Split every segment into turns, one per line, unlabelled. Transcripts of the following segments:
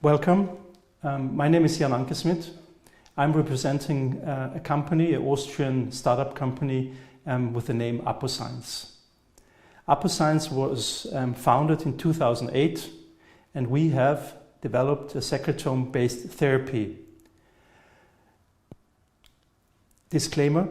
Welcome. My name is Jan Ankesmit. I'm representing a company, an Austrian startup company with the name Aposec. Aposec was founded in 2008, and we have developed a secretome-based therapy. Disclaimer.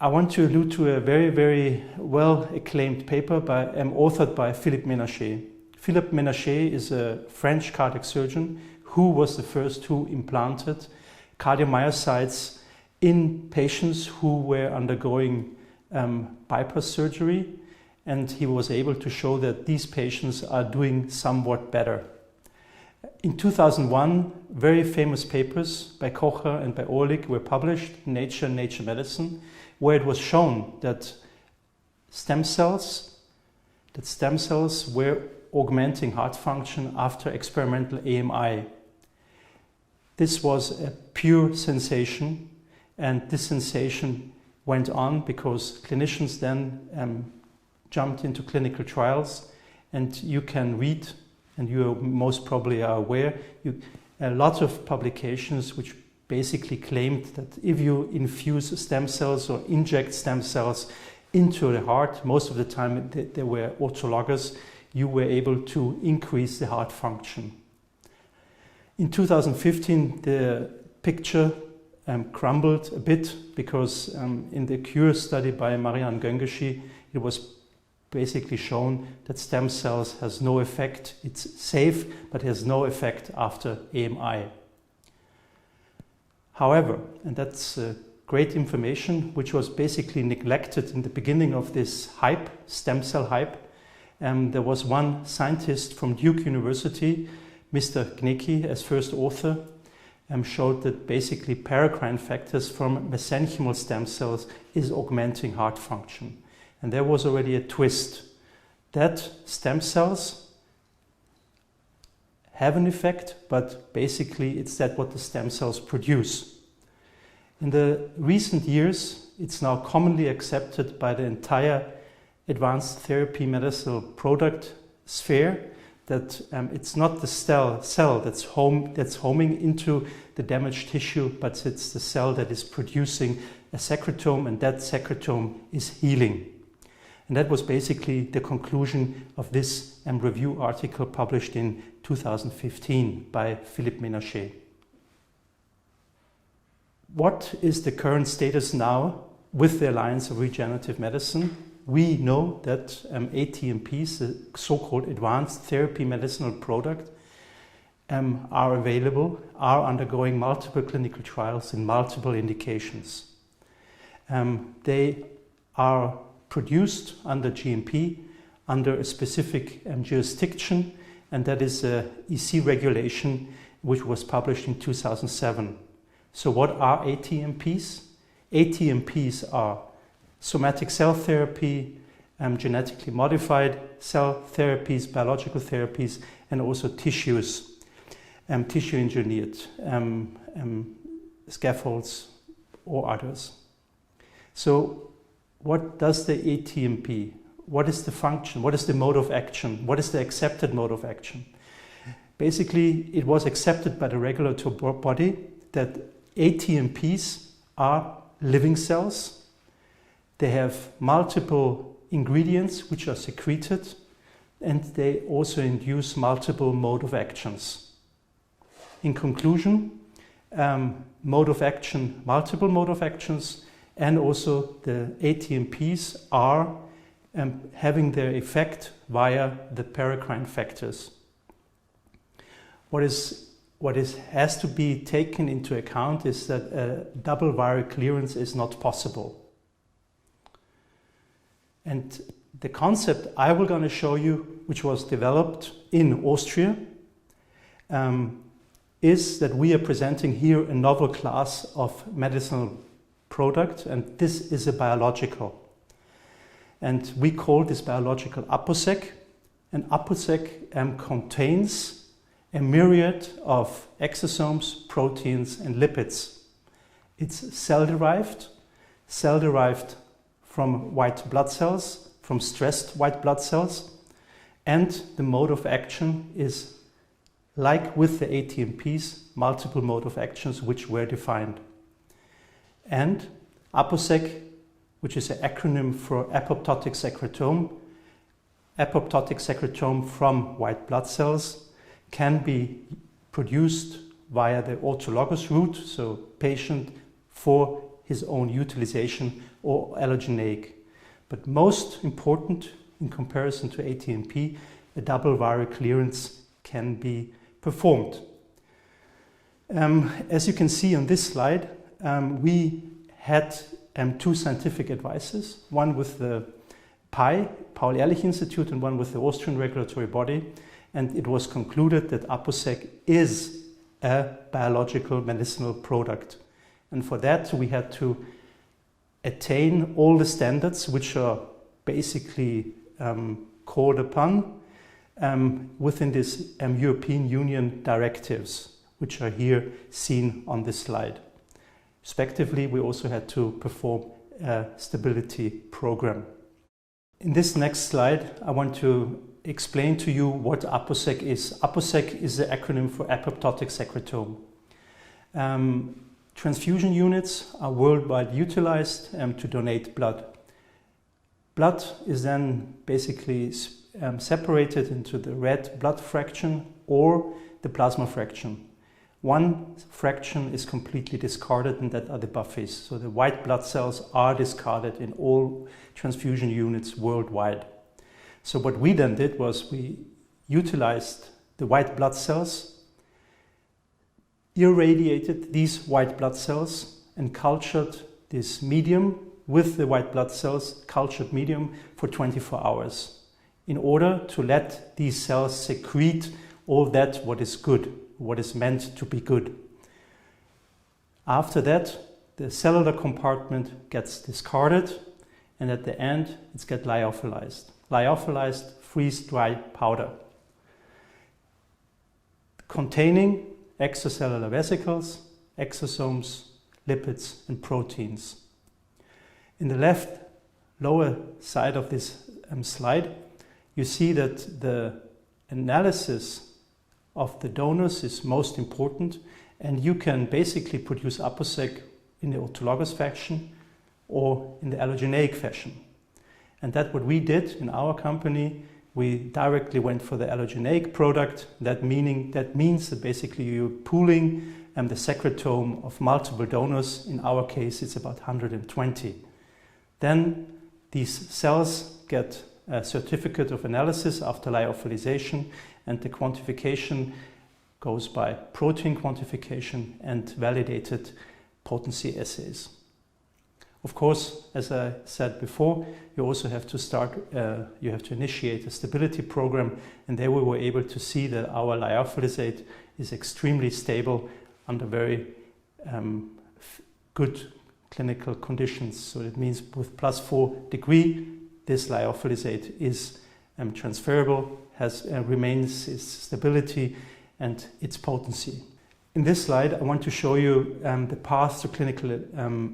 I want to allude to a very well-acclaimed paper authored by Philippe Ménacher. Philippe Ménacher is a French cardiac surgeon who was the first who implanted cardiomyocytes in patients who were undergoing bypass surgery, and he was able to show that these patients are doing somewhat better. In 2001, very famous papers by Kocher and by Orlik were published in Nature Medicine, where it was shown that stem cells were augmenting heart function after experimental AMI. This was a pure sensation, and this sensation went on because clinicians then jumped into clinical trials, and you can read, and you most probably are aware, a lot of publications which basically claimed that if you infuse stem cells or inject stem cells into the heart, most of the time they were autologous, you were able to increase the heart function. In 2015, the picture crumbled a bit because in the CURE study by Marianne Göngeschi, it was basically shown that stem cells has no effect. It's safe, but has no effect after AMI. However, and that's great information, which was basically neglected in the beginning of this hype, stem cell hype. There was one scientist from Duke University, Mr. Gnecki, as first author, showed that basically paracrine factors from mesenchymal stem cells is augmenting heart function. And there was already a twist that stem cells have an effect, but basically it's that what the stem cells produce. In the recent years, it's now commonly accepted by the entire advanced therapy medicinal product sphere that it's not the cell that's homing into the damaged tissue, but it's the cell that is producing a secretome, and that secretome is healing. And that was basically the conclusion of this review article published in 2015 by Philippe Ménacher. What is the current status now with the Alliance of Regenerative Medicine? We know that ATMPs, the so-called advanced therapy medicinal product, are available, are undergoing multiple clinical trials in multiple indications. They are produced under GMP, under a specific jurisdiction, and that is a EC regulation which was published in 2007. So what are ATMPs? ATMPs are somatic cell therapy, genetically modified cell therapies, biological therapies, and also tissues, tissue engineered scaffolds or others. So what does the ATMP? What is the function? What is the mode of action? What is the accepted mode of action? Basically, it was accepted by the regulatory body that ATMPs are living cells. They have multiple ingredients which are secreted, and they also induce multiple mode of actions. In conclusion, mode of action, multiple mode of actions, and also the ATMPs are having their effect via the paracrine factors. What has to be taken into account is that a double viral clearance is not possible. And the concept I will going to show you, which was developed in Austria, is that we are presenting here a novel class of medicinal product, and this is a biological. And we call this biological Aposec, and Aposec contains a myriad of exosomes, proteins, and lipids. It's cell-derived from white blood cells, from stressed white blood cells, and the mode of action is like with the ATMPs, multiple mode of actions which were defined. And Aposec, which is an acronym for apoptotic secretome from white blood cells, can be produced via the autologous route, so patient for his own utilization, or allogenic. But most important in comparison to ATMP, a double viral clearance can be performed. As you can see on this slide, we had two scientific advices, one with the Paul-Ehrlich Institute, and one with the Austrian regulatory body, and it was concluded that Aposec is a biological medicinal product. And for that we had to attain all the standards which are basically called upon within this European Union directives, which are here seen on this slide. Respectively, we also had to perform a stability program. In this next slide, I want to explain to you what Aposec is. Aposec is the acronym for apoptotic secretome. Transfusion units are worldwide utilized to donate blood. Blood is then basically separated into the red blood fraction or the plasma fraction. One fraction is completely discarded, and that are the buffets. So the white blood cells are discarded in all transfusion units worldwide. So what we then did was we utilized the white blood cells, irradiated these white blood cells, and cultured this medium with the white blood cells, cultured medium, for 24 hours in order to let these cells secrete all that what is good, what is meant to be good. After that, the cellular compartment gets discarded, and at the end it gets lyophilized. Lyophilized freeze-dried powder containing extracellular vesicles, exosomes, lipids, and proteins. In the left lower side of this slide, you see that the analysis of the donors is most important, and you can basically produce Aposec in the autologous fashion or in the allogenic fashion. And that's what we did in our company. We directly went for the allogenic product. That means that basically you're pooling the secretome of multiple donors. In our case, it's about 120. Then these cells get a certificate of analysis after lyophilization, and the quantification goes by protein quantification and validated potency assays. Of course, as I said before, you also have to initiate a stability program, and there we were able to see that our lyophilizate is extremely stable under very good clinical conditions. So it means with +4 degrees, this lyophilizate is transferable, remains its stability and its potency. In this slide, I want to show you the path to clinical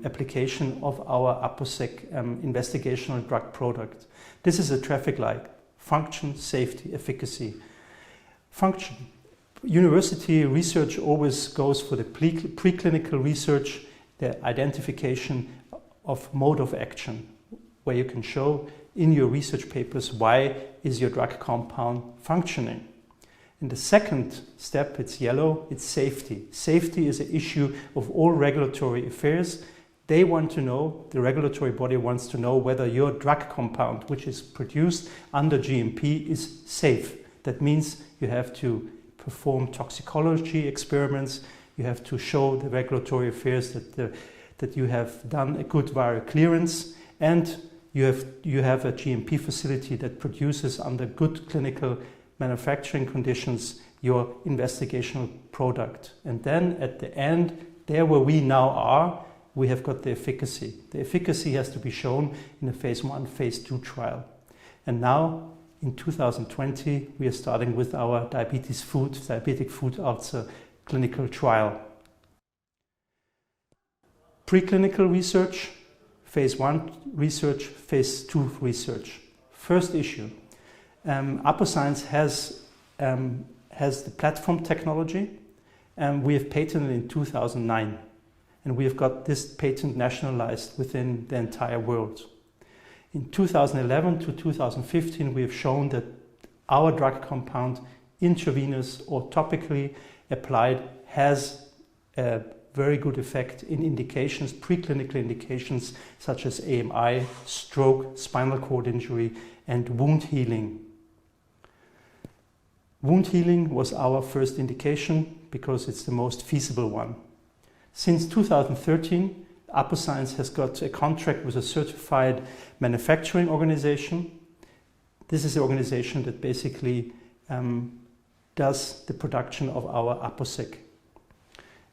application of our Aposec investigational drug product. This is a traffic light: function, safety, efficacy. Function. University research always goes for the preclinical research, the identification of mode of action, where you can show in your research papers why is your drug compound functioning. In the second step, it's yellow, it's safety. Safety is an issue of all regulatory affairs. They want to know, the regulatory body wants to know whether your drug compound, which is produced under GMP, is safe. That means you have to perform toxicology experiments, you have to show the regulatory affairs that you have done a good viral clearance, and you have a GMP facility that produces under good clinical manufacturing conditions your investigational product. And then at the end, there where we now are, we have got the efficacy. The efficacy has to be shown in a phase 1, phase 2 trial. And now in 2020, we are starting with our diabetic foot ulcer clinical trial. Preclinical research, phase 1 research, phase 2 research. First issue. Aposcience has the platform technology, and we have patented in 2009. And we have got this patent nationalized within the entire world. In 2011 to 2015, we have shown that our drug compound, intravenous or topically applied, has a very good effect in indications, preclinical indications such as AMI, stroke, spinal cord injury, and wound healing. Wound healing was our first indication because it's the most feasible one. Since 2013, Aposec has got a contract with a certified manufacturing organization. This is the organization that basically does the production of our Aposec.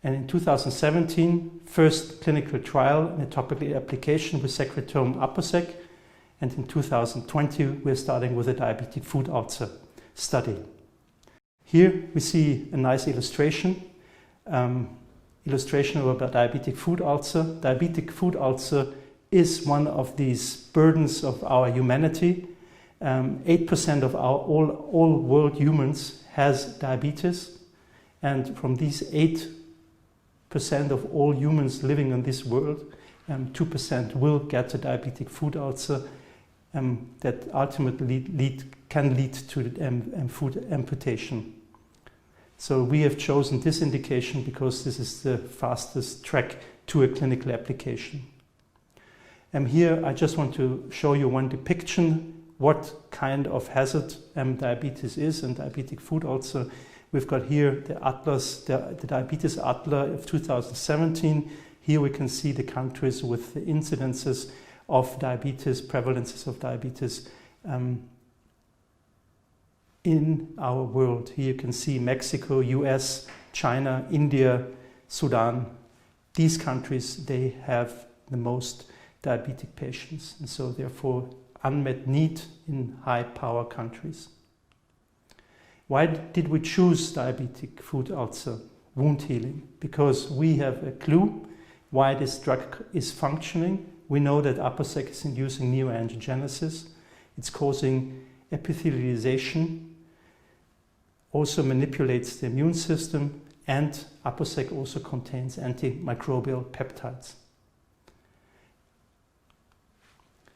And in 2017, first clinical trial in a topical application with secretome Aposec. And in 2020, we're starting with a diabetic foot ulcer study. Here we see a nice illustration of a diabetic foot ulcer. Diabetic foot ulcer is one of these burdens of our humanity. 8% of all world humans has diabetes, and from these 8% of all humans living in this world, 2% will get a diabetic foot ulcer that ultimately can lead to foot amputation. So we have chosen this indication because this is the fastest track to a clinical application. Here I just want to show you one depiction what kind of hazard diabetes is and diabetic foot ulcer. We've got here the atlas, the diabetes atlas of 2017. Here we can see the countries with the incidences of diabetes, prevalences of diabetes in our world. Here you can see Mexico, US, China, India, Sudan. These countries, they have the most diabetic patients, and so therefore unmet need in high power countries. Why did we choose diabetic foot ulcer wound healing? Because we have a clue why this drug is functioning. We know that Aposec is inducing neoangiogenesis. It's causing epithelialization, also manipulates the immune system, and Aposec also contains antimicrobial peptides.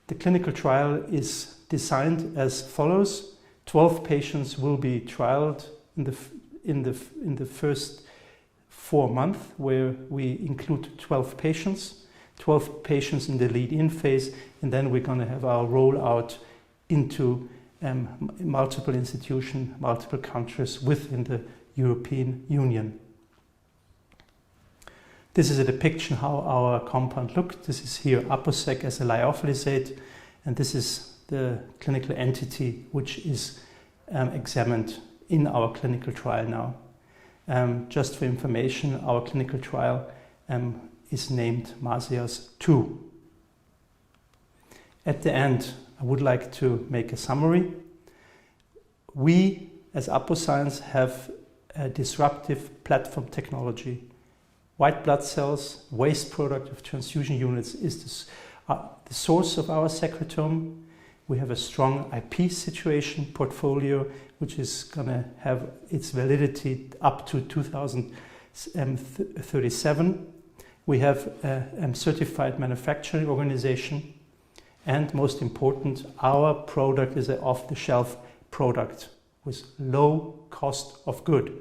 The clinical trial is designed as follows. 12 patients will be trialed in the first 4 months, where we include 12 patients in the lead-in phase, and then we're going to have our rollout into multiple institutions, multiple countries within the European Union. This is a depiction how our compound looked. This is here Aposec as a lyophilizate, and this is the clinical entity which is examined in our clinical trial now. Just for information, our clinical trial is named MARSYAS II. At the end, I would like to make a summary. We, as Aposec, have a disruptive platform technology. White blood cells, waste product of transfusion units, is the source of our secretome. We have a strong IP situation portfolio, which is going to have its validity up to 2037. We have a certified manufacturing organization. And most important, our product is an off-the-shelf product with low cost of good.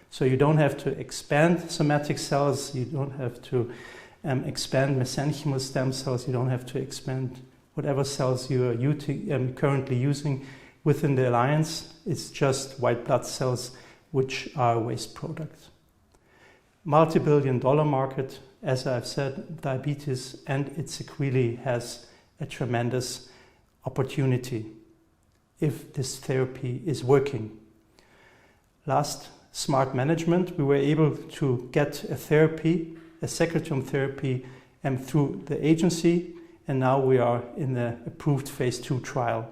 So you don't have to expand somatic cells, you don't have to expand mesenchymal stem cells, you don't have to expand whatever cells you are currently using within the alliance. It's just white blood cells, which are waste products. Multi-billion-dollar market, as I've said, diabetes and its sequelae has a tremendous opportunity if this therapy is working. Last, smart management. We were able to get a therapy, a secretome therapy, through the agency, and now we are in the approved phase 2 trial.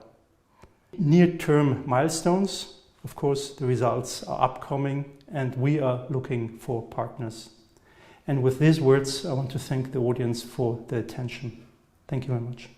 Near-term milestones, of course, the results are upcoming, and we are looking for partners. And with these words, I want to thank the audience for the attention. Thank you very much.